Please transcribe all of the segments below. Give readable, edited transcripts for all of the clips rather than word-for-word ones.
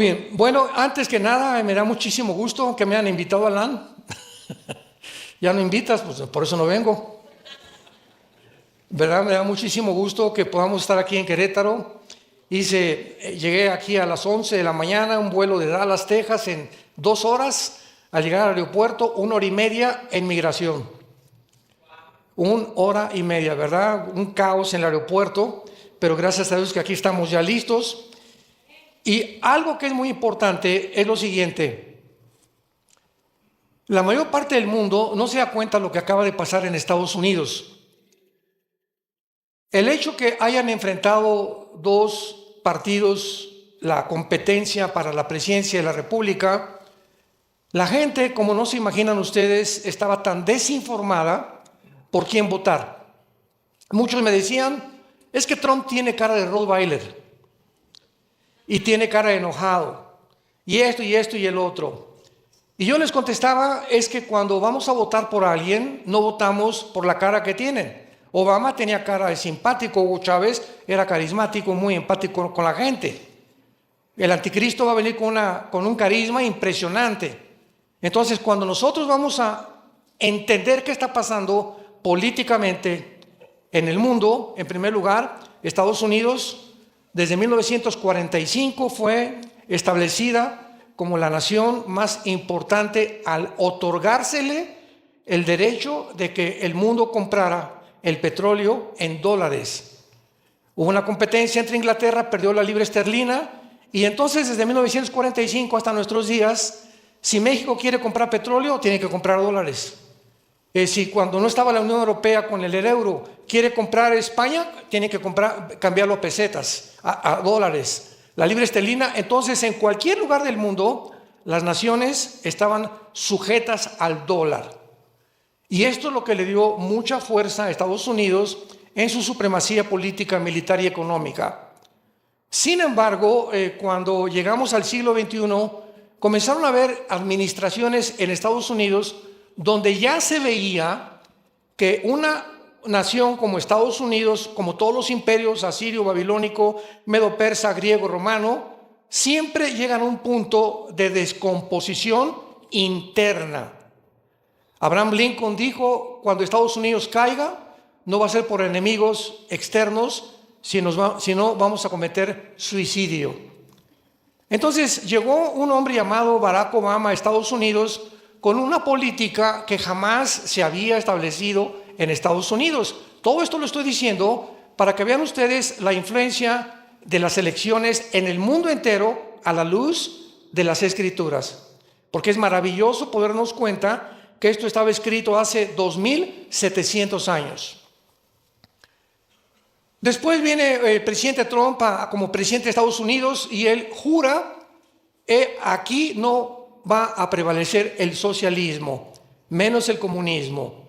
Muy bien. Bueno, antes que nada, me da muchísimo gusto que me hayan invitado a LAN. Ya no invitas, pues por eso no vengo. ¿Verdad? Me da muchísimo gusto que podamos estar aquí en Querétaro. Llegué aquí a las 11 de la mañana, un vuelo de Dallas, Texas, en 2 horas. Al llegar al aeropuerto, 1 hora y media en migración. 1 hora y media, ¿verdad? Un caos en el aeropuerto, pero gracias a Dios que aquí estamos ya listos. Y algo que es muy importante es lo siguiente. La mayor parte del mundo no se da cuenta de lo que acaba de pasar en Estados Unidos. El hecho que hayan enfrentado 2 partidos la competencia para la presidencia de la República, la gente, como no se imaginan ustedes, estaba tan desinformada por quién votar. Muchos me decían, es que Trump tiene cara de Rottweiler y tiene cara de enojado, y esto y el otro. Y yo les contestaba, es que cuando vamos a votar por alguien, no votamos por la cara que tienen. Obama tenía cara de simpático, Hugo Chávez era carismático, muy empático con la gente. El anticristo va a venir con un carisma impresionante. Entonces, cuando nosotros vamos a entender qué está pasando políticamente en el mundo, en primer lugar, Estados Unidos, desde 1945 fue establecida como la nación más importante al otorgársele el derecho de que el mundo comprara el petróleo en dólares. Hubo una competencia entre Inglaterra, perdió la libra esterlina, y entonces desde 1945 hasta nuestros días, si México quiere comprar petróleo, tiene que comprar dólares. Si cuando no estaba la Unión Europea con el euro, quiere comprar España, tiene que cambiarlo a pesetas, a dólares. La libra esterlina, entonces en cualquier lugar del mundo, las naciones estaban sujetas al dólar. Y esto es lo que le dio mucha fuerza a Estados Unidos en su supremacía política, militar y económica. Sin embargo, cuando llegamos al siglo XXI, comenzaron a haber administraciones en Estados Unidos donde ya se veía que una nación como Estados Unidos, como todos los imperios asirio, babilónico, medo-persa, griego, romano, siempre llegan a un punto de descomposición interna. Abraham Lincoln dijo, cuando Estados Unidos caiga, no va a ser por enemigos externos, sino vamos a cometer suicidio. Entonces llegó un hombre llamado Barack Obama a Estados Unidos con una política que jamás se había establecido en Estados Unidos. Todo esto lo estoy diciendo para que vean ustedes la influencia de las elecciones en el mundo entero a la luz de las Escrituras. Porque es maravilloso poder darnos cuenta que esto estaba escrito hace 2700 años. Después viene el presidente Trump como presidente de Estados Unidos y él jura que aquí no va a prevalecer el socialismo, menos el comunismo.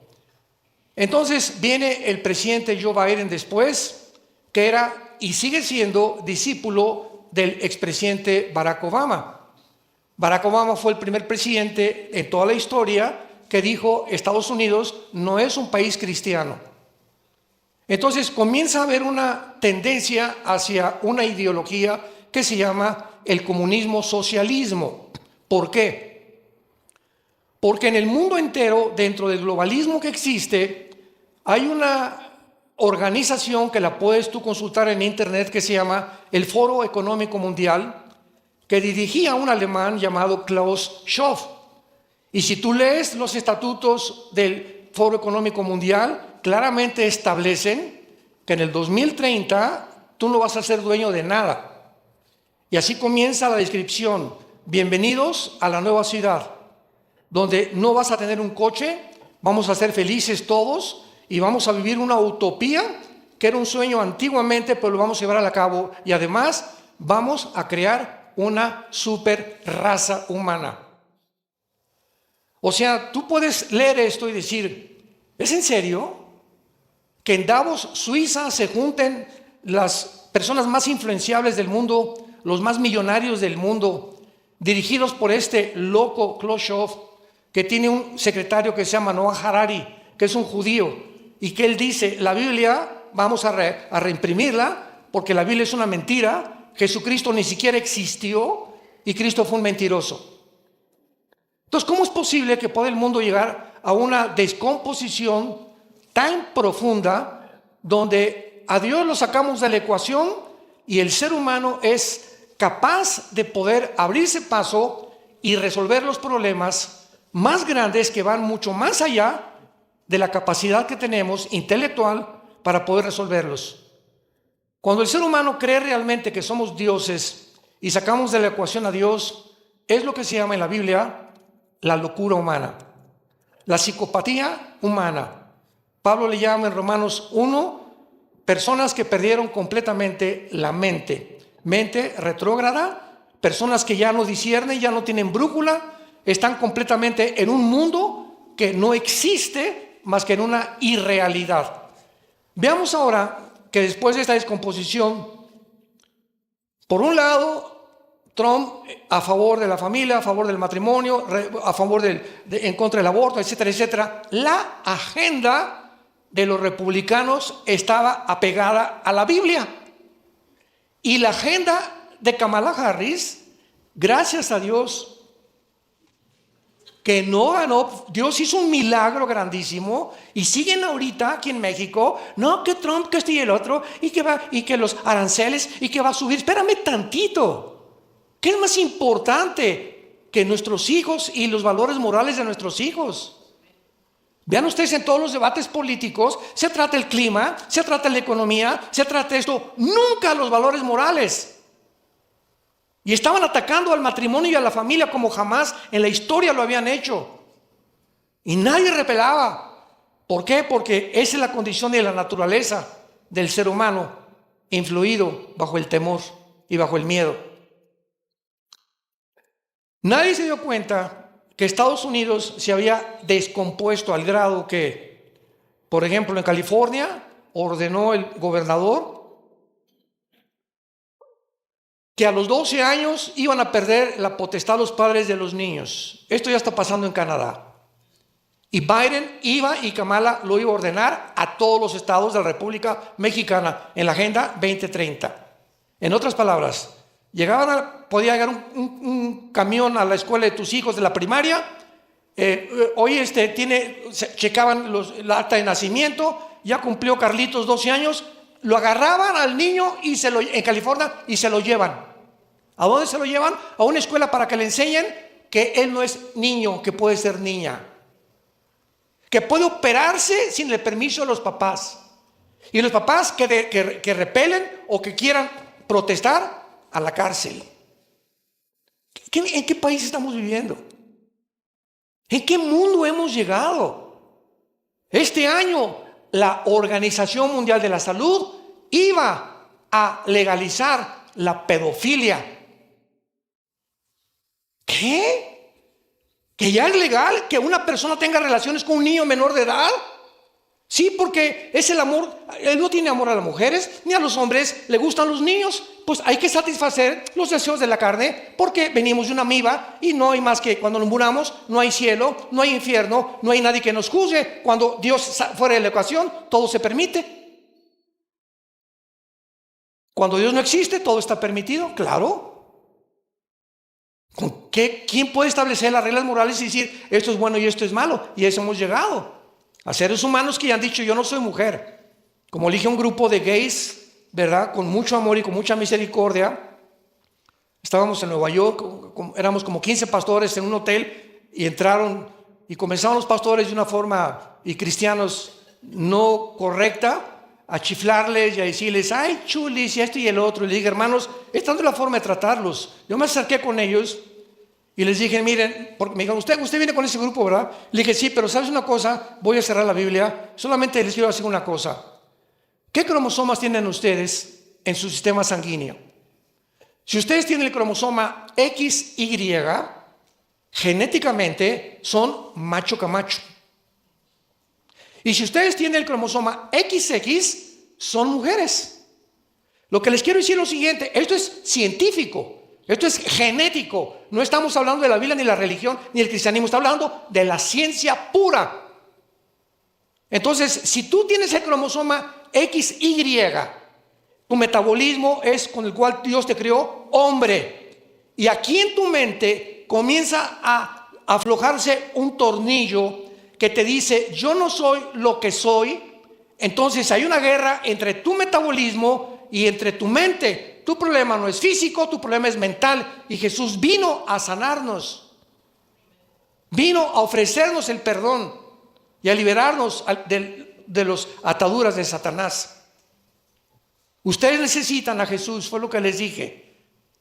Entonces viene el presidente Joe Biden después, que era y sigue siendo discípulo del expresidente Barack Obama. Barack Obama fue el primer presidente en toda la historia que dijo Estados Unidos no es un país cristiano. Entonces comienza a haber una tendencia hacia una ideología que se llama el comunismo socialismo. ¿Por qué? Porque en el mundo entero, dentro del globalismo que existe, hay una organización que la puedes tú consultar en internet que se llama el Foro Económico Mundial, que dirigía un alemán llamado Klaus Schwab. Y si tú lees los estatutos del Foro Económico Mundial, claramente establecen que en el 2030 tú no vas a ser dueño de nada. Y así comienza la descripción. Bienvenidos a la nueva ciudad, donde no vas a tener un coche, vamos a ser felices todos y vamos a vivir una utopía que era un sueño antiguamente, pero lo vamos a llevar a cabo. Y además vamos a crear una super raza humana. O sea, tú puedes leer esto y decir, ¿es en serio? Que en Davos, Suiza, se junten las personas más influenciables del mundo, los más millonarios del mundo, dirigidos por este loco Klaus Schwab, que tiene un secretario que se llama Noah Harari, que es un judío, y que él dice, la Biblia vamos a reimprimirla, porque la Biblia es una mentira, Jesucristo ni siquiera existió, y Cristo fue un mentiroso. Entonces, ¿cómo es posible que pueda el mundo llegar a una descomposición tan profunda donde a Dios lo sacamos de la ecuación y el ser humano es capaz de poder abrirse paso y resolver los problemas más grandes que van mucho más allá de la capacidad que tenemos intelectual para poder resolverlos? Cuando el ser humano cree realmente que somos dioses y sacamos de la ecuación a Dios, es lo que se llama en la Biblia la locura humana, la psicopatía humana. Pablo le llama en Romanos 1, personas que perdieron completamente la mente retrógrada, personas que ya no disciernen, ya no tienen brújula, están completamente en un mundo que no existe más que en una irrealidad. Veamos ahora que después de esta descomposición, por un lado, Trump a favor de la familia, a favor del matrimonio, a favor en contra del aborto, etcétera, etcétera. La agenda de los republicanos estaba apegada a la Biblia. Y la agenda de Kamala Harris, gracias a Dios, que no ganó, Dios hizo un milagro grandísimo y siguen ahorita aquí en México, no, que Trump, que este y el otro, y que los aranceles, y que va a subir. Espérame tantito. ¿Qué es más importante que nuestros hijos y los valores morales de nuestros hijos? Vean ustedes en todos los debates políticos, se trata el clima, se trata la economía, se trata esto, nunca los valores morales. Y estaban atacando al matrimonio y a la familia como jamás en la historia lo habían hecho. Y nadie repelaba. ¿Por qué? Porque esa es la condición de la naturaleza del ser humano, influido bajo el temor y bajo el miedo. Nadie se dio cuenta que Estados Unidos se había descompuesto al grado que, por ejemplo, en California ordenó el gobernador que a los 12 años iban a perder la potestad los padres de los niños. Esto ya está pasando en Canadá. Y Biden iba y Kamala lo iba a ordenar a todos los estados de la República Mexicana en la Agenda 2030. En otras palabras, podía llegar un camión a la escuela de tus hijos de la primaria. Hoy checaban la acta de nacimiento, ya cumplió Carlitos 12 años, lo agarraban al niño en California y se lo llevan. ¿A dónde se lo llevan? A una escuela para que le enseñen que él no es niño, que puede ser niña, que puede operarse sin el permiso de los papás. Y los papás que repelen o que quieran protestar, a la cárcel. ¿En qué país estamos viviendo? ¿En qué mundo hemos llegado? Este año la Organización Mundial de la Salud iba a legalizar la pedofilia. ¿Qué? ¿Que ya es legal que una persona tenga relaciones con un niño menor de edad? Sí, porque es el amor. Él no tiene amor a las mujeres ni a los hombres, le gustan los niños. Pues hay que satisfacer los deseos de la carne, porque venimos de una amiba y no hay más que cuando nos muramos, no hay cielo, no hay infierno, no hay nadie que nos juzgue. Cuando Dios fuera de la ecuación, todo se permite. Cuando Dios no existe, todo está permitido, claro. ¿Quién puede establecer las reglas morales y decir esto es bueno y esto es malo? Y a eso hemos llegado. A seres humanos que ya han dicho yo no soy mujer. Como elige un grupo de gays, ¿verdad? Con mucho amor y con mucha misericordia. Estábamos en Nueva York, éramos como 15 pastores en un hotel y entraron y comenzaron los pastores de una forma, y cristianos no correcta, a chiflarles y a decirles, ay chulis y esto y el otro. Y les dije, hermanos, esta no es la forma de tratarlos. Yo me acerqué con ellos y les dije, miren, porque me dijeron, usted viene con ese grupo, ¿verdad? Le dije, sí, pero ¿sabes una cosa? Voy a cerrar la Biblia, solamente les quiero decir una cosa. ¿Qué cromosomas tienen ustedes en su sistema sanguíneo? Si ustedes tienen el cromosoma XY, genéticamente son macho camacho. Y si ustedes tienen el cromosoma XX, son mujeres. Lo que les quiero decir es lo siguiente, esto es científico. Esto es genético. No estamos hablando de la Biblia, ni la religión, ni el cristianismo. Estamos hablando de la ciencia pura. Entonces, si tú tienes el cromosoma XY, tu metabolismo es con el cual Dios te creó hombre. Y aquí en tu mente comienza a aflojarse un tornillo que te dice, yo no soy lo que soy. Entonces hay una guerra entre tu metabolismo y entre tu mente. Tu problema no es físico, tu problema es mental. Y Jesús vino a sanarnos. Vino a ofrecernos el perdón y a liberarnos de las ataduras de Satanás. Ustedes necesitan a Jesús, fue lo que les dije.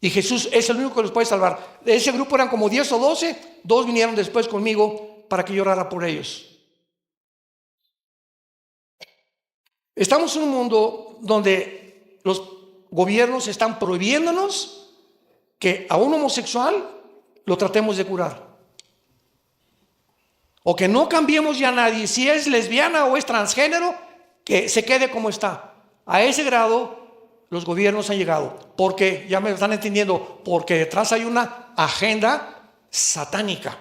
Y Jesús es el único que los puede salvar. De ese grupo eran como 10 o 12. 2 vinieron después conmigo para que yo orara por ellos. Estamos en un mundo donde los gobiernos están prohibiéndonos que a un homosexual lo tratemos de curar. O que no cambiemos ya a nadie. Si es lesbiana o es transgénero, que se quede como está. A ese grado los gobiernos han llegado. Porque, ya me están entendiendo, porque detrás hay una agenda satánica.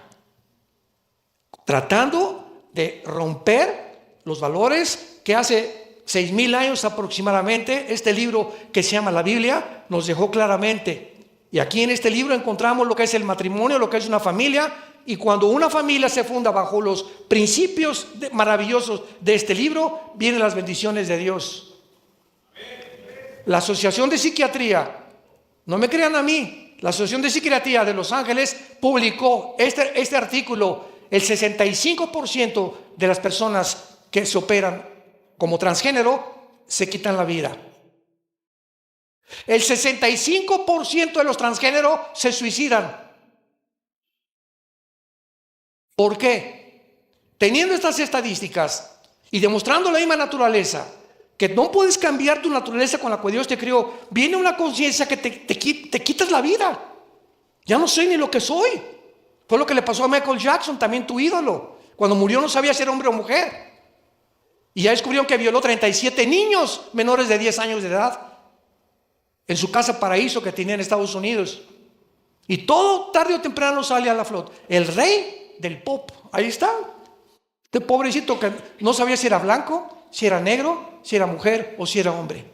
Tratando de romper los valores que hace 6,000 años aproximadamente, este libro que se llama la Biblia nos dejó claramente. Y aquí en este libro encontramos lo que es el matrimonio, lo que es una familia. Y cuando una familia se funda bajo los principios maravillosos de este libro, vienen las bendiciones de Dios. La Asociación de Psiquiatría, no me crean a mí, la Asociación de Psiquiatría de Los Ángeles publicó este artículo. El 65% de las personas que se operan como transgénero se quitan la vida. El 65% de los transgéneros se suicidan. ¿Por qué? Teniendo estas estadísticas y demostrando la misma naturaleza, que no puedes cambiar tu naturaleza con la que Dios te creó, viene una conciencia que te quitas la vida. Ya no soy ni lo que soy. Fue lo que le pasó a Michael Jackson, también tu ídolo. Cuando murió no sabía si era hombre o mujer. Y ya descubrieron que violó 37 niños menores de 10 años de edad en su casa paraíso que tenía en Estados Unidos. Y todo tarde o temprano sale a la flote. El rey del pop, ahí está. Este pobrecito que no sabía si era blanco, si era negro, si era mujer o si era hombre.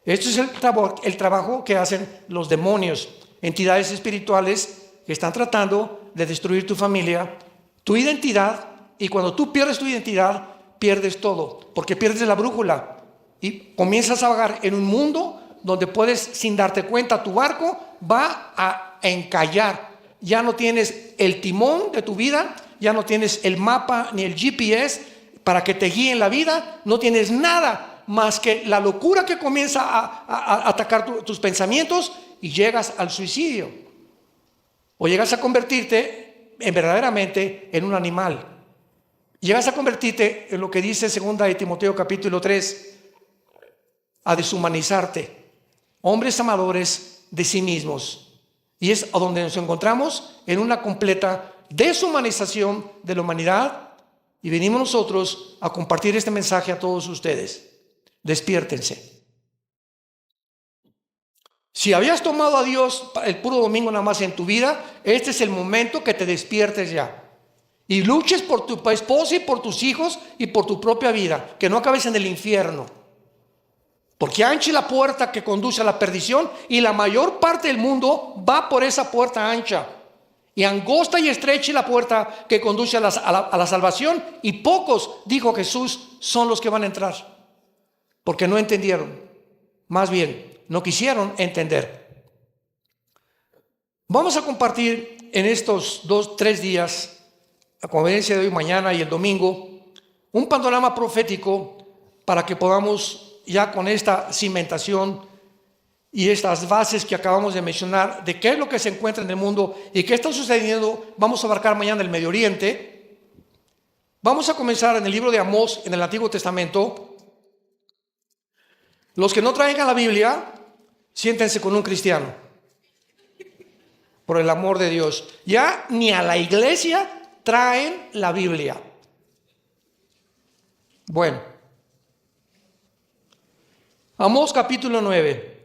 Esto es el trabajo que hacen los demonios, entidades espirituales que están tratando de destruir tu familia, tu identidad. Y cuando tú pierdes tu identidad, pierdes todo, porque pierdes la brújula y comienzas a vagar en un mundo donde puedes, sin darte cuenta, tu barco va a encallar. Ya no tienes el timón de tu vida, ya no tienes el mapa ni el GPS para que te guíe en la vida, no tienes nada más que la locura que comienza a atacar tus pensamientos y llegas al suicidio. O llegas a convertirte verdaderamente en un animal. Llegas a convertirte en lo que dice 2 de Timoteo capítulo 3, a deshumanizarte. Hombres amadores de sí mismos. Y es a donde nos encontramos, en una completa deshumanización de la humanidad. Y venimos nosotros a compartir este mensaje a todos ustedes. Despiértense. Si habías tomado a Dios el puro domingo nada más en tu vida, este es el momento que te despiertes ya. Y luches por tu esposa y por tus hijos y por tu propia vida. Que no acabes en el infierno. Porque ancha es la puerta que conduce a la perdición y la mayor parte del mundo va por esa puerta ancha. Y angosta y estrecha es la puerta que conduce a la salvación. Y pocos, dijo Jesús, son los que van a entrar. Porque no entendieron. Más bien, no quisieron entender. Vamos a compartir en estos 2-3 días, la conferencia de hoy, mañana y el domingo, un panorama profético para que podamos, ya con esta cimentación y estas bases que acabamos de mencionar, de qué es lo que se encuentra en el mundo y qué está sucediendo, vamos a abarcar mañana el Medio Oriente. Vamos a comenzar en el libro de Amós, en el Antiguo Testamento. Los que no traigan la Biblia, siéntense con un cristiano, por el amor de Dios. Ya ni a la iglesia traen la Biblia. Bueno, Amós capítulo 9.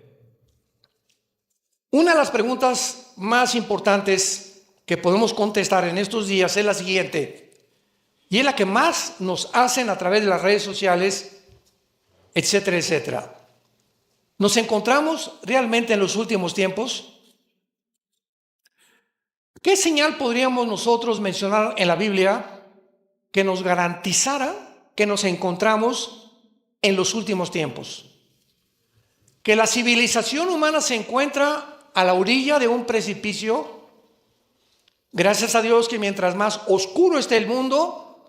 Una de las preguntas más importantes que podemos contestar en estos días es la siguiente, y es la que más nos hacen a través de las redes sociales, etcétera, etcétera. ¿Nos encontramos realmente en los últimos tiempos? ¿Qué señal podríamos nosotros mencionar en la Biblia que nos garantizara que nos encontramos en los últimos tiempos? Que la civilización humana se encuentra a la orilla de un precipicio. Gracias a Dios que mientras más oscuro esté el mundo,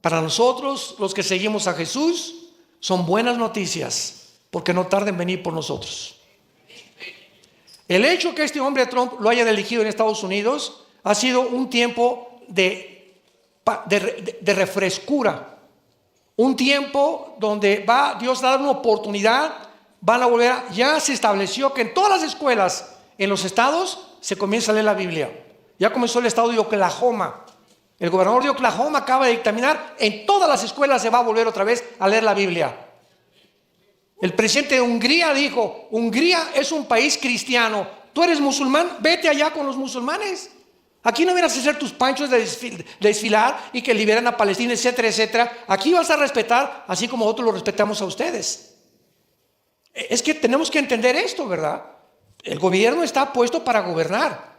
para nosotros, los que seguimos a Jesús, son buenas noticias, porque no tarda en venir por nosotros. El hecho que este hombre Trump lo haya elegido en Estados Unidos ha sido un tiempo de refrescura, un tiempo donde va Dios a dar una oportunidad, van a volver, ya se estableció que en todas las escuelas en los estados se comienza a leer la Biblia. Ya comenzó el estado de Oklahoma. El gobernador de Oklahoma acaba de dictaminar, en todas las escuelas se va a volver otra vez a leer la Biblia. El presidente de Hungría dijo, Hungría es un país cristiano, tú eres musulmán, vete allá con los musulmanes. Aquí no vienes a hacer tus panchos de desfilar y que liberan a Palestina, etcétera, etcétera. Aquí vas a respetar, así como nosotros lo respetamos a ustedes. Es que tenemos que entender esto, ¿verdad? El gobierno está puesto para gobernar.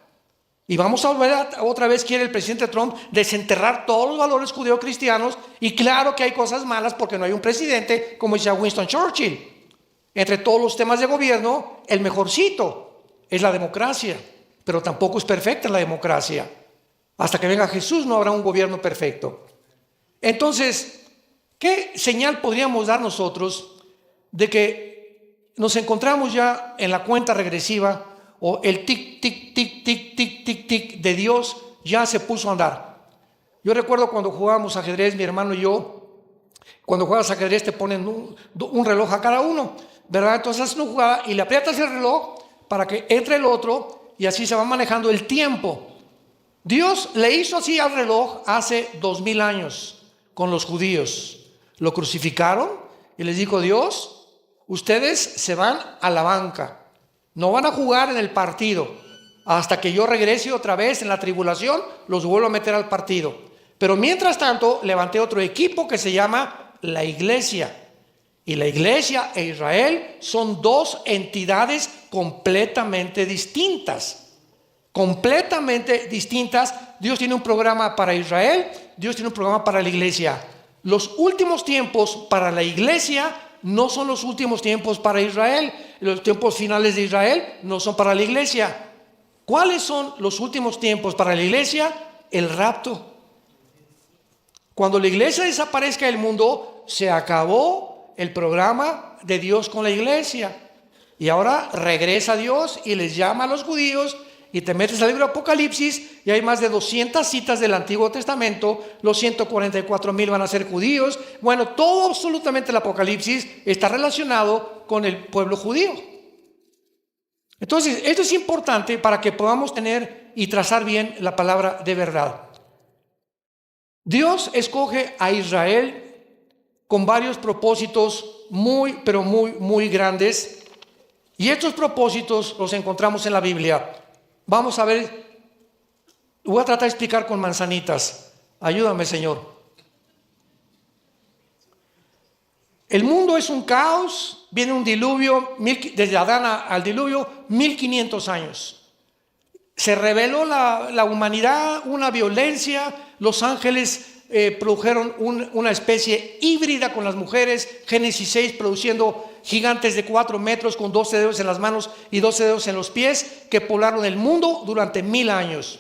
Y vamos a volver otra vez, quiere el presidente Trump desenterrar todos los valores judeocristianos. Y claro que hay cosas malas porque no hay un presidente, como decía Winston Churchill. Entre todos los temas de gobierno, el mejorcito es la democracia. Pero tampoco es perfecta la democracia. Hasta que venga Jesús no habrá un gobierno perfecto. Entonces, ¿qué señal podríamos dar nosotros de que nos encontramos ya en la cuenta regresiva, o el tic, tic, tic, tic, tic, tic, tic de Dios ya se puso a andar? Yo recuerdo cuando jugábamos ajedrez, mi hermano y yo, cuando juegas ajedrez te ponen un reloj a cada uno, ¿verdad? Entonces haces una jugada y le aprietas el reloj para que entre el otro y así se va manejando el tiempo. Dios le hizo así al reloj hace 2000 años con los judíos. Lo crucificaron y les dijo, Dios, ustedes se van a la banca. No van a jugar en el partido. Hasta que yo regrese otra vez en la tribulación, los vuelvo a meter al partido. Pero mientras tanto, levanté otro equipo que se llama la iglesia. Y la iglesia e Israel son dos entidades completamente distintas. Completamente distintas. Dios tiene un programa para Israel, Dios tiene un programa para la iglesia. Los últimos tiempos para la iglesia no son los últimos tiempos para Israel. Los tiempos finales de Israel no son para la iglesia. ¿Cuáles son los últimos tiempos para la iglesia? El rapto. Cuando la iglesia desaparezca del mundo, se acabó el programa de Dios con la iglesia. Y ahora regresa Dios y les llama a los judíos. Y te metes al libro de Apocalipsis y hay más de 200 citas del Antiguo Testamento. Los 144,000 van a ser judíos. Bueno, todo absolutamente el Apocalipsis está relacionado con el pueblo judío. Entonces, esto es importante para que podamos tener y trazar bien la palabra de verdad. Dios escoge a Israel con varios propósitos muy, pero muy, muy grandes. Y estos propósitos los encontramos en la Biblia. Vamos a ver, voy a tratar de explicar con manzanitas. Ayúdame, Señor. El mundo es un caos, viene un diluvio, desde Adán al diluvio, 1500 años. Se reveló la humanidad, una violencia, los ángeles produjeron una especie híbrida con las mujeres, Génesis 6 produciendo gigantes de 4 metros con 12 dedos en las manos y 12 dedos en los pies que poblaron el mundo durante 1000 años.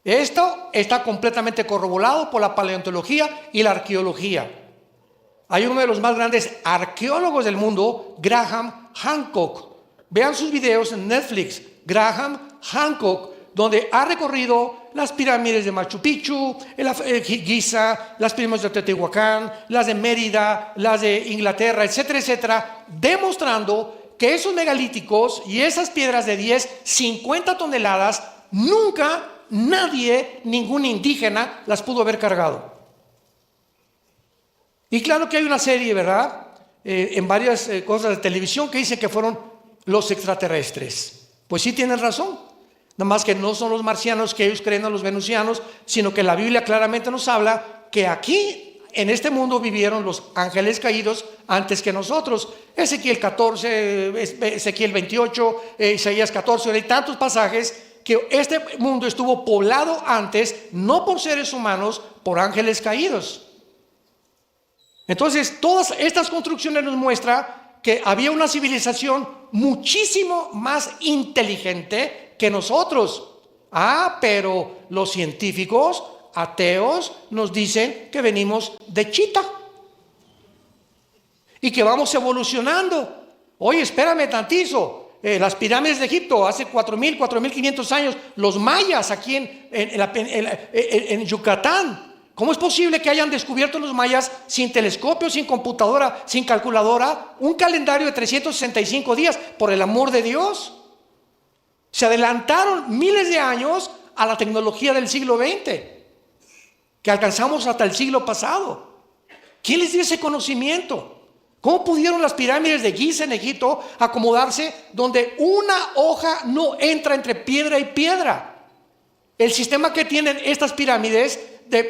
Esto está completamente corroborado por la paleontología y la arqueología. Hay uno de los más grandes arqueólogos del mundo, Graham Hancock. Vean sus videos en Netflix, Graham Hancock, donde ha recorrido las pirámides de Machu Picchu, Giza, las pirámides de Teotihuacán, las de Mérida, las de Inglaterra, etcétera, etcétera, demostrando que esos megalíticos y esas piedras de 10, 50 toneladas, nunca nadie, ningún indígena, las pudo haber cargado. Y claro que hay una serie, ¿verdad? En varias cosas de televisión que dicen que fueron los extraterrestres. Pues sí tienen razón. Nada más que no son los marcianos que ellos creen a los venusianos, sino que la Biblia claramente nos habla que aquí, en este mundo, vivieron los ángeles caídos antes que nosotros. Ezequiel 14, Ezequiel 28, Isaías 14, hay tantos pasajes que este mundo estuvo poblado antes, no por seres humanos, por ángeles caídos. Entonces, todas estas construcciones nos muestran que había una civilización muchísimo más inteligente que nosotros. Pero los científicos ateos nos dicen que venimos de Chita y que vamos evolucionando. Oye, espérame tantito. Las pirámides de Egipto hace 4.500 años, los mayas aquí en Yucatán. ¿Cómo es posible que hayan descubierto los mayas sin telescopio, sin computadora, sin calculadora, un calendario de 365 días? Por el amor de Dios. Se adelantaron miles de años a la tecnología del siglo XX, que alcanzamos hasta el siglo pasado. ¿Quién les dio ese conocimiento? ¿Cómo pudieron las pirámides de Giza en Egipto acomodarse donde una hoja no entra entre piedra y piedra? El sistema que tienen estas pirámides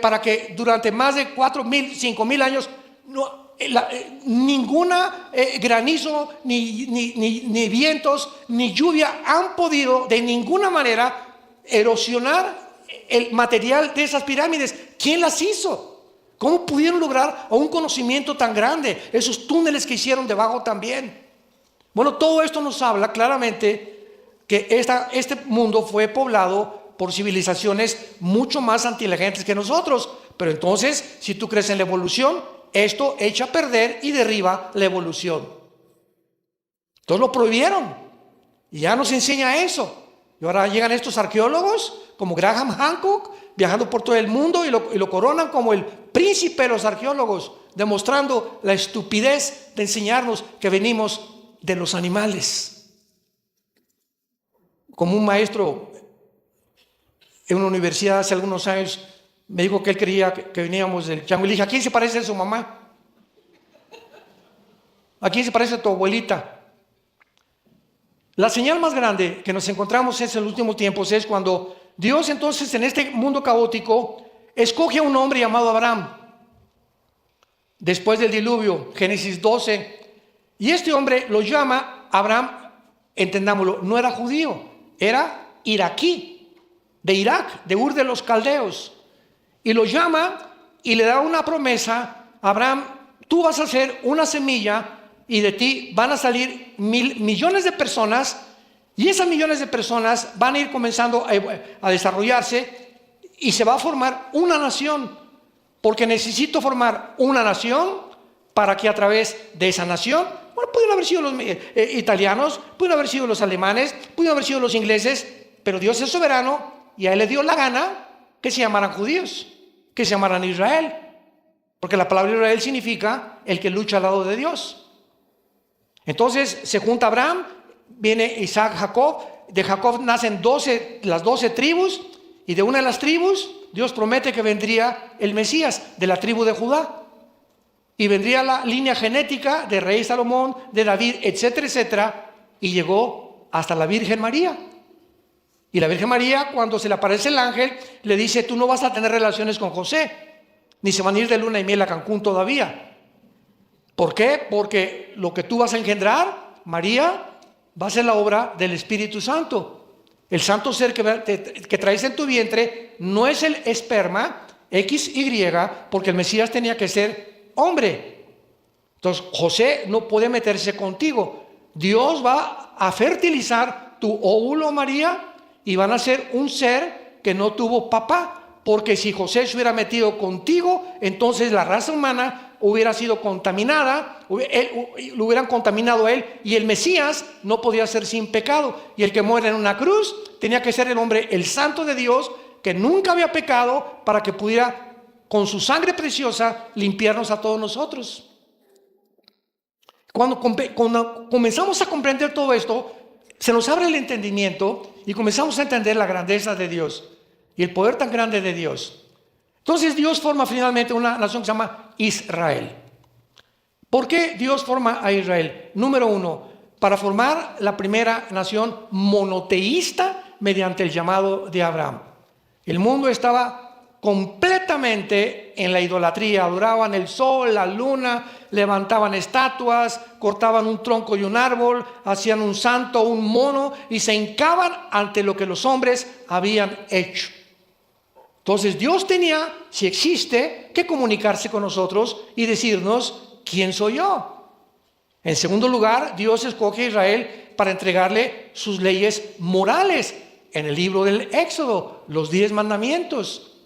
para que durante más de 4.000, 5.000 años ninguna granizo, ni vientos, ni lluvia han podido de ninguna manera erosionar el material de esas pirámides. ¿Quién las hizo? ¿Cómo pudieron lograr un conocimiento tan grande? Esos túneles que hicieron debajo también. Bueno, todo esto nos habla claramente que este mundo fue poblado por civilizaciones mucho más inteligentes que nosotros. Pero entonces, si tú crees en la evolución, esto echa a perder y derriba la evolución. Entonces lo prohibieron y ya nos enseña eso. Y ahora llegan estos arqueólogos como Graham Hancock viajando por todo el mundo y lo coronan como el príncipe de los arqueólogos, demostrando la estupidez de enseñarnos que venimos de los animales. Como un maestro en una universidad hace algunos años me dijo que él creía que veníamos del chango. Y le dije, ¿a quién se parece a su mamá? ¿A quién se parece a tu abuelita? La señal más grande que nos encontramos en los últimos tiempos es cuando Dios entonces en este mundo caótico escoge a un hombre llamado Abraham. Después del diluvio, Génesis 12. Y este hombre lo llama Abraham, entendámoslo, no era judío, era iraquí, de Irak, de Ur de los Caldeos. Y lo llama y le da una promesa. Abraham, tú vas a ser una semilla y de ti van a salir millones de personas, y esas millones de personas van a ir comenzando a desarrollarse y se va a formar una nación, porque necesito formar una nación para que a través de esa nación, bueno, pueden haber sido los italianos, pueden haber sido los alemanes, pueden haber sido los ingleses, pero Dios es soberano y a él le dio la gana que se llamaran judíos, que se llamaran Israel, porque la palabra Israel significa el que lucha al lado de Dios. Entonces se junta Abraham, viene Isaac, Jacob, de Jacob nacen las 12 tribus, y de una de las tribus Dios promete que vendría el Mesías, de la tribu de Judá, y vendría la línea genética de rey Salomón, de David, etcétera, etcétera, y llegó hasta la Virgen María. Y la Virgen María, cuando se le aparece el ángel, le dice, tú no vas a tener relaciones con José, ni se van a ir de luna y miel a Cancún todavía. ¿Por qué? Porque lo que tú vas a engendrar, María, va a ser la obra del Espíritu Santo. El santo ser que traes en tu vientre no es el esperma XY, porque el Mesías tenía que ser hombre. Entonces José no puede meterse contigo. Dios va a fertilizar tu óvulo, María, y van a ser un ser que no tuvo papá. Porque si José se hubiera metido contigo, entonces la raza humana hubiera sido contaminada, lo hubieran contaminado a él, y el Mesías no podía ser sin pecado. Y el que muere en una cruz tenía que ser el hombre, el santo de Dios, que nunca había pecado, para que pudiera con su sangre preciosa limpiarnos a todos nosotros. Cuando comenzamos a comprender todo esto, se nos abre el entendimiento y comenzamos a entender la grandeza de Dios y el poder tan grande de Dios. Entonces Dios forma finalmente una nación que se llama Israel. ¿Por qué Dios forma a Israel? Número uno, para formar la primera nación monoteísta mediante el llamado de Abraham. El mundo estaba completamente ciegamente en la idolatría, adoraban el sol, la luna, levantaban estatuas, cortaban un tronco y un árbol, hacían un santo, un mono y se hincaban ante lo que los hombres habían hecho. Entonces Dios tenía, si existe, que comunicarse con nosotros y decirnos, ¿quién soy yo? En segundo lugar, Dios escoge a Israel para entregarle sus leyes morales en el libro del Éxodo, los 10 mandamientos.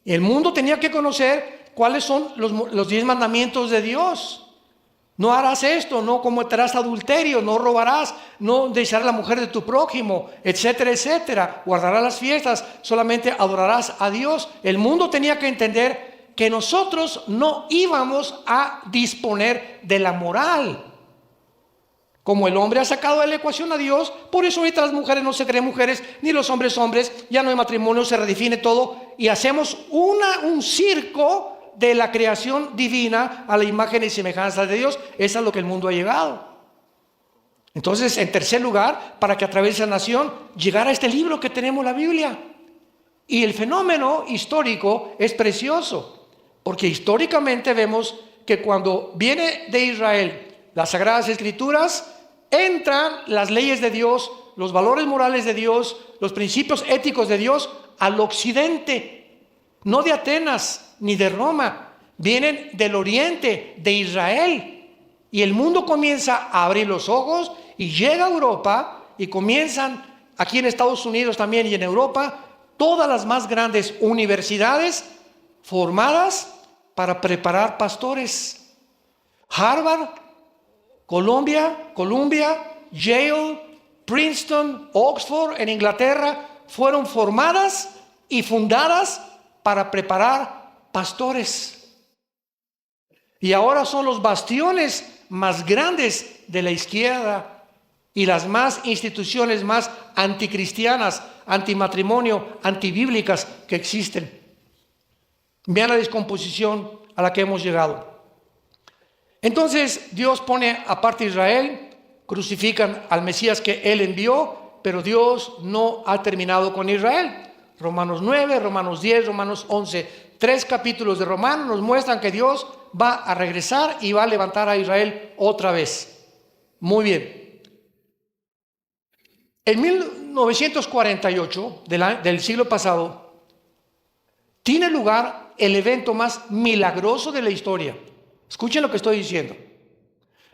El mundo tenía que conocer cuáles son los 10 mandamientos de Dios. No harás esto, no cometerás adulterio, no robarás, no desearás la mujer de tu prójimo, etcétera, etcétera. Guardarás las fiestas, solamente adorarás a Dios. El mundo tenía que entender que nosotros no íbamos a disponer de la moral. Como el hombre ha sacado de la ecuación a Dios, por eso ahorita las mujeres no se creen mujeres, ni los hombres hombres, ya no hay matrimonio, se redefine todo y hacemos un circo de la creación divina a la imagen y semejanza de Dios. Eso es lo que el mundo ha llegado. Entonces, en tercer lugar, para que a través de la nación llegara a este libro que tenemos, la Biblia. Y el fenómeno histórico es precioso, porque históricamente vemos que cuando viene de Israel las Sagradas Escrituras, entran las leyes de Dios, los valores morales de Dios, los principios éticos de Dios al occidente. No de Atenas ni de Roma, vienen del oriente, de Israel. Y el mundo comienza a abrir los ojos y llega a Europa y comienzan, aquí en Estados Unidos también y en Europa, todas las más grandes universidades formadas para preparar pastores. Harvard, Columbia, Yale, Princeton, Oxford en Inglaterra fueron formadas y fundadas para preparar pastores. Y ahora son los bastiones más grandes de la izquierda y las más instituciones más anticristianas, antimatrimonio, antibíblicas que existen. Vean la descomposición a la que hemos llegado. Entonces Dios pone aparte a Israel, crucifican al Mesías que Él envió, pero Dios no ha terminado con Israel. Romanos 9, Romanos 10, Romanos 11. 3 capítulos de Romanos nos muestran que Dios va a regresar y va a levantar a Israel otra vez. Muy bien. En 1948 del siglo pasado tiene lugar el evento más milagroso de la historia. Escuchen lo que estoy diciendo.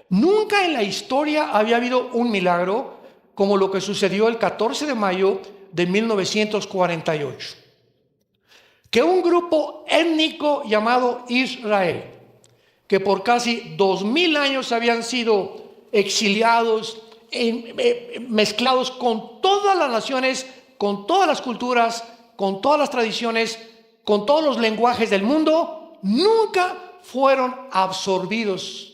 Nunca en la historia había habido un milagro como lo que sucedió el 14 de mayo de 1948. Que un grupo étnico llamado Israel, que por casi 2000 años habían sido exiliados, mezclados con todas las naciones, con todas las culturas, con todas las tradiciones, con todos los lenguajes del mundo, nunca fueron absorbidos.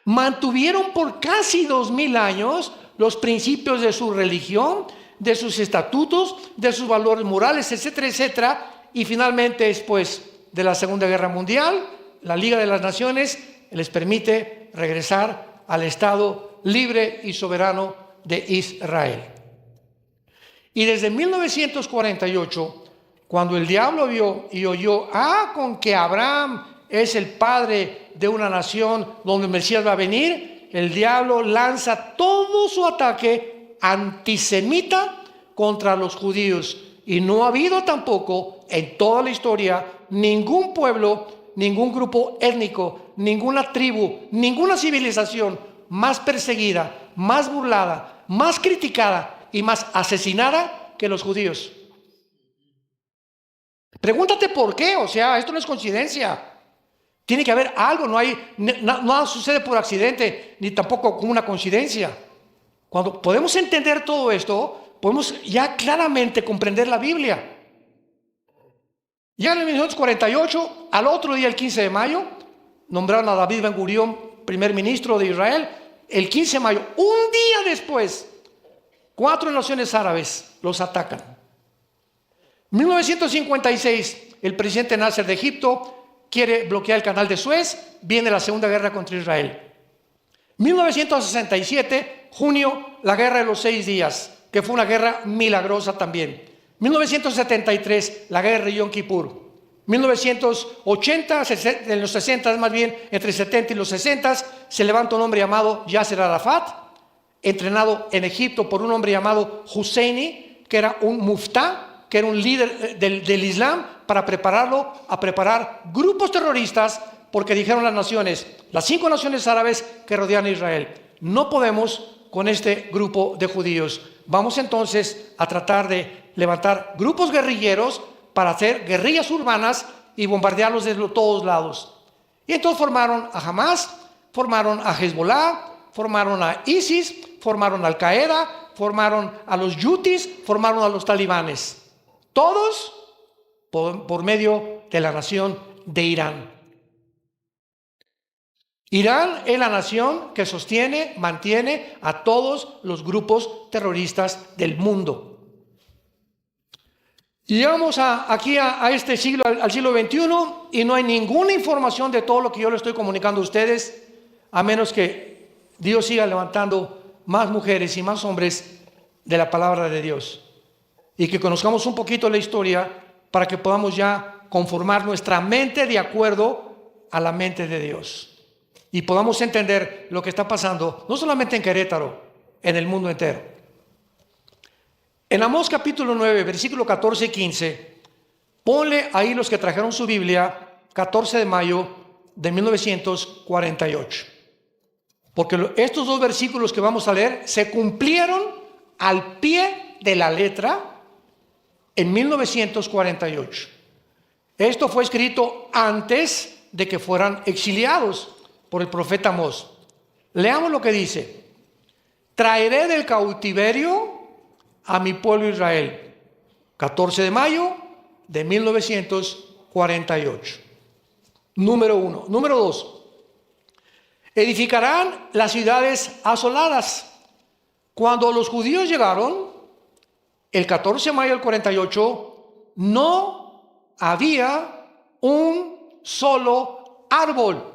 Mantuvieron por casi 2000 años los principios de su religión, de sus estatutos, de sus valores morales, etcétera, etcétera. Y finalmente, después de la Segunda Guerra Mundial, la Liga de las Naciones les permite regresar al Estado libre y soberano de Israel. Y desde 1948, cuando el diablo vio y oyó, con que Abraham es el padre de una nación donde el Mesías va a venir, el diablo lanza todo su ataque antisemita contra los judíos. Y no ha habido tampoco en toda la historia ningún pueblo, ningún grupo étnico, ninguna tribu, ninguna civilización más perseguida, más burlada, más criticada y más asesinada que los judíos. Pregúntate por qué. O sea, esto no es coincidencia. Tiene que haber algo. Nada sucede por accidente, ni tampoco como una coincidencia. Cuando podemos entender todo esto, podemos ya claramente comprender la Biblia. Ya en 1948, al otro día, el 15 de mayo, nombraron a David Ben-Gurión primer ministro de Israel. El 15 de mayo, un día después, 4 naciones árabes los atacan. 1956, el presidente Nasser de Egipto quiere bloquear el canal de Suez, viene la Segunda Guerra contra Israel. 1967, junio, la Guerra de los 6 días, que fue una guerra milagrosa también. 1973, la guerra de Yom Kippur. 1980, en los 60 más bien, entre 70 y los 60, se levanta un hombre llamado Yasser Arafat, entrenado en Egipto por un hombre llamado Husseini, que era un muftá, que era un líder del Islam, para prepararlo a preparar grupos terroristas, porque dijeron las naciones, las 5 naciones árabes que rodean a Israel, no podemos con este grupo de judíos. Vamos entonces a tratar de levantar grupos guerrilleros para hacer guerrillas urbanas y bombardearlos desde todos lados. Y entonces formaron a Hamas, formaron a Hezbollah, formaron a ISIS, formaron a Al Qaeda, formaron a los Yutis, formaron a los talibanes. Todos por medio de la nación de Irán. Irán es la nación que sostiene, mantiene a todos los grupos terroristas del mundo. Llegamos aquí a este siglo, al siglo XXI, y no hay ninguna información de todo lo que yo le estoy comunicando a ustedes, a menos que Dios siga levantando más mujeres y más hombres de la palabra de Dios, y que conozcamos un poquito la historia para que podamos ya conformar nuestra mente de acuerdo a la mente de Dios, y podamos entender lo que está pasando, no solamente en Querétaro, en el mundo entero. En Amós capítulo 9, versículo 14 y 15, ponle ahí los que trajeron su Biblia, 14 de mayo de 1948. Porque estos 2 versículos que vamos a leer se cumplieron al pie de la letra en 1948. Esto fue escrito antes de que fueran exiliados por el profeta Amós. Leamos lo que dice. Traeré del cautiverio a mi pueblo Israel. 14 de mayo de 1948. Número 1. Número 2. Edificarán las ciudades asoladas. Cuando los judíos llegaron, el 14 de mayo del 48, no había un solo árbol.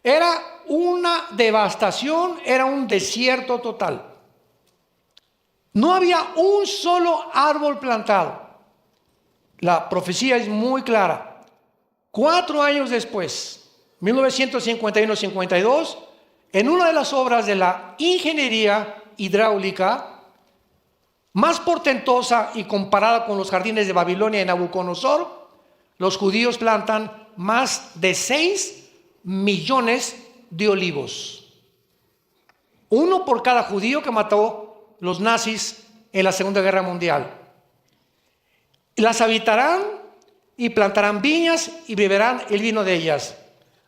Era una devastación, era un desierto total. No había un solo árbol plantado. La profecía es muy clara. 4 años después, 1951-52, en una de las obras de la ingeniería hidráulica más portentosa y comparada con los jardines de Babilonia y Nabucodonosor, los judíos plantan más de 6 millones de olivos. 1 por cada judío que mató los nazis en la Segunda Guerra Mundial. Las habitarán y plantarán viñas y beberán el vino de ellas.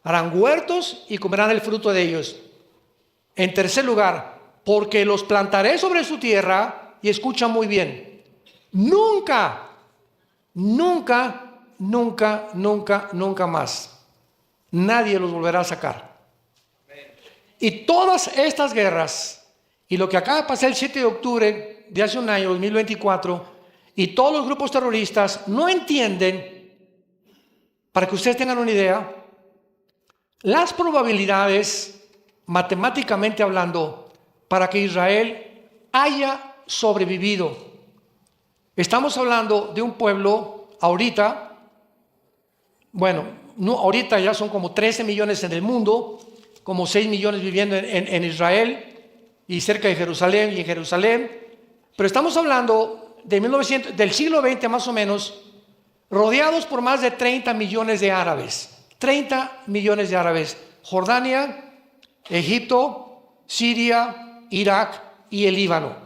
Harán huertos y comerán el fruto de ellos. En tercer lugar, porque los plantaré sobre su tierra, y escucha muy bien, nunca más nadie los volverá a sacar. Y todas estas guerras, y lo que acaba de pasar el 7 de octubre de hace un año, 2024, y todos los grupos terroristas no entienden, para que ustedes tengan una idea, las probabilidades, matemáticamente hablando, para que Israel haya sobrevivido. Estamos hablando de un pueblo ahorita, bueno, no, ahorita ya son como 13 millones en el mundo, como 6 millones viviendo en Israel, y cerca de Jerusalén y en Jerusalén, pero estamos hablando del siglo XX más o menos, rodeados por más de 30 millones de árabes. 30 millones de árabes. Jordania, Egipto, Siria, Irak y el Líbano.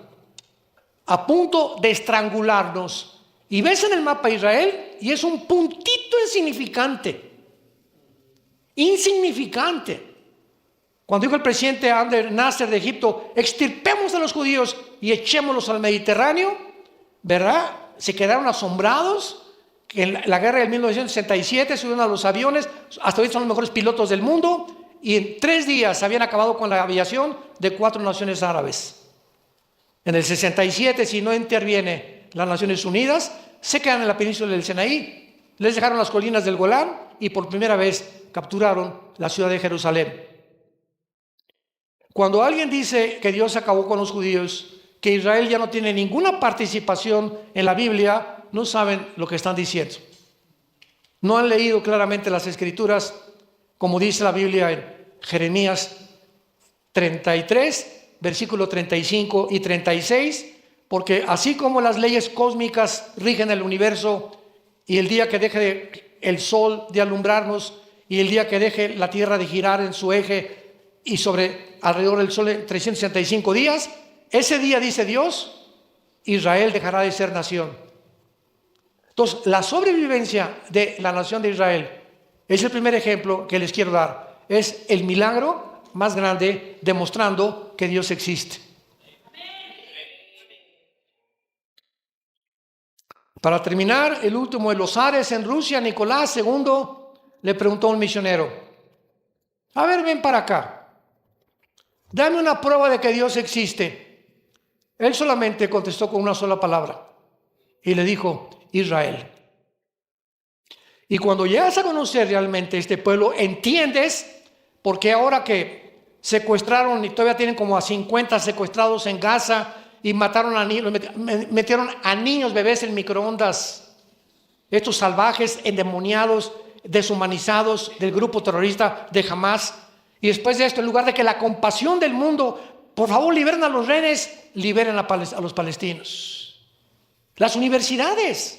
A punto de estrangularnos. Y ves en el mapa Israel y es un puntito insignificante. Insignificante. Cuando dijo el presidente Abdel Nasser de Egipto, extirpemos a los judíos y echémoslos al Mediterráneo, ¿verdad? Se quedaron asombrados que en la guerra del 1967 subieron a los aviones, hasta hoy son los mejores pilotos del mundo, y en 3 días habían acabado con la aviación de 4 naciones árabes. En el 67, si no interviene las Naciones Unidas, se quedan en la península del Sinaí, les dejaron las colinas del Golán y por primera vez capturaron la ciudad de Jerusalén. Cuando alguien dice que Dios acabó con los judíos, que Israel ya no tiene ninguna participación en la Biblia, no saben lo que están diciendo. No han leído claramente las Escrituras, como dice la Biblia en Jeremías 33, versículo 35 y 36, porque así como las leyes cósmicas rigen el universo, y el día que deje el sol de alumbrarnos, y el día que deje la tierra de girar en su eje y alrededor del sol en 365 días, ese día, dice Dios, Israel dejará de ser nación. Entonces, la sobrevivencia de la nación de Israel es el primer ejemplo que les quiero dar. Es el milagro más grande demostrando que Dios existe. Para terminar, el último de los zares en Rusia, Nicolás II, le preguntó a un misionero: a ver, ven para acá, dame una prueba de que Dios existe. Él solamente contestó con una sola palabra y le dijo: Israel. Y cuando llegas a conocer realmente este pueblo, entiendes por qué ahora que secuestraron y todavía tienen como a 50 secuestrados en Gaza y mataron a niños, metieron a niños bebés en microondas, estos salvajes, endemoniados, deshumanizados del grupo terrorista de Hamas. Y después de esto, en lugar de que la compasión del mundo, por favor, liberen a los rehenes, liberen a los palestinos. Las universidades,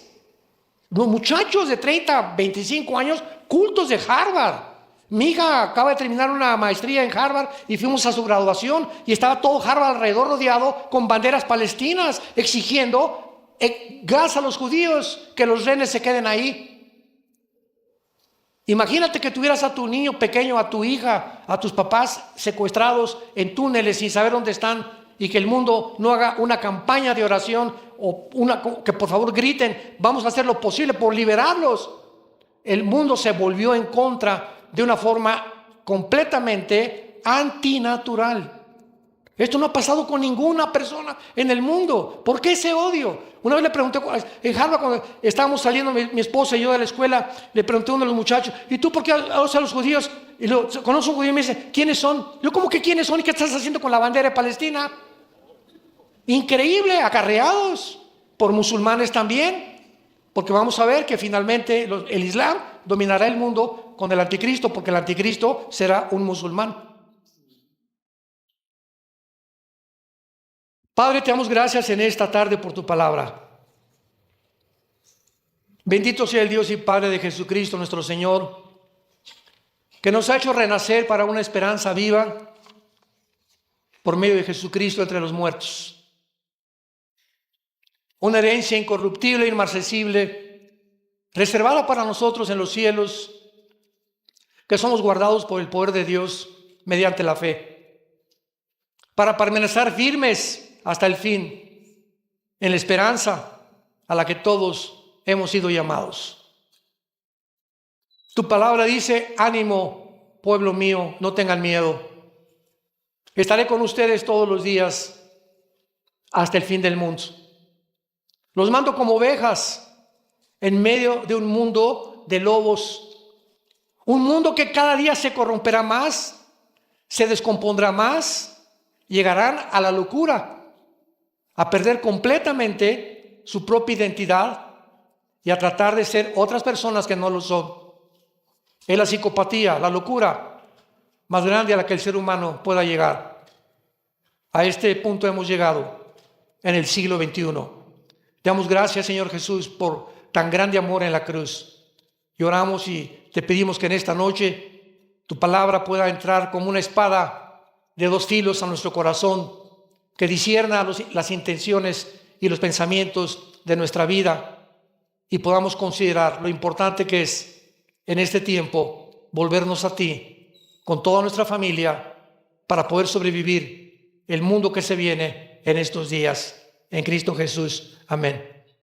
los muchachos de 30, 25 años, cultos de Harvard. Mi hija acaba de terminar una maestría en Harvard y fuimos a su graduación y estaba todo Harvard alrededor rodeado con banderas palestinas exigiendo gas a los judíos, que los rehenes se queden ahí. Imagínate que tuvieras a tu niño pequeño, a tu hija, a tus papás secuestrados en túneles sin saber dónde están, y que el mundo no haga una campaña de oración o que por favor griten: vamos a hacer lo posible por liberarlos. El mundo se volvió en contra de una forma completamente antinatural. Esto no ha pasado con ninguna persona en el mundo. ¿Por qué ese odio? Una vez le pregunté en Harvard, cuando estábamos saliendo mi esposa y yo de la escuela, le pregunté a uno de los muchachos: ¿y tú por qué odias a los judíos? Y conoce un judío y me dice: ¿quiénes son? Yo, ¿cómo que quiénes son? ¿Y qué estás haciendo con la bandera de Palestina? Increíble, acarreados por musulmanes también, porque vamos a ver que finalmente el Islam dominará el mundo con el anticristo, porque el anticristo será un musulmán. Padre, te damos gracias en esta tarde por tu palabra. Bendito sea el Dios y Padre de Jesucristo nuestro Señor, que nos ha hecho renacer para una esperanza viva por medio de Jesucristo entre los muertos. Una herencia incorruptible e inmarcesible, reservada para nosotros en los cielos, que somos guardados por el poder de Dios mediante la fe, para permanecer firmes hasta el fin, en la esperanza a la que todos hemos sido llamados. Tu palabra dice: ánimo, pueblo mío, no tengan miedo. Estaré con ustedes todos los días hasta el fin del mundo. Los mando como ovejas en medio de un mundo de lobos, un mundo que cada día se corromperá más, se descompondrá más, llegarán a la locura, a perder completamente su propia identidad y a tratar de ser otras personas que no lo son. Es la psicopatía, la locura más grande a la que el ser humano pueda llegar. A este punto hemos llegado en el siglo XXI. Te damos gracias, Señor Jesús, por tan grande amor en la cruz. Y oramos y te pedimos que en esta noche tu palabra pueda entrar como una espada de dos filos a nuestro corazón, que discierna las intenciones y los pensamientos de nuestra vida, y podamos considerar lo importante que es en este tiempo volvernos a ti con toda nuestra familia para poder sobrevivir el mundo que se viene en estos días. En Cristo Jesús. Amén.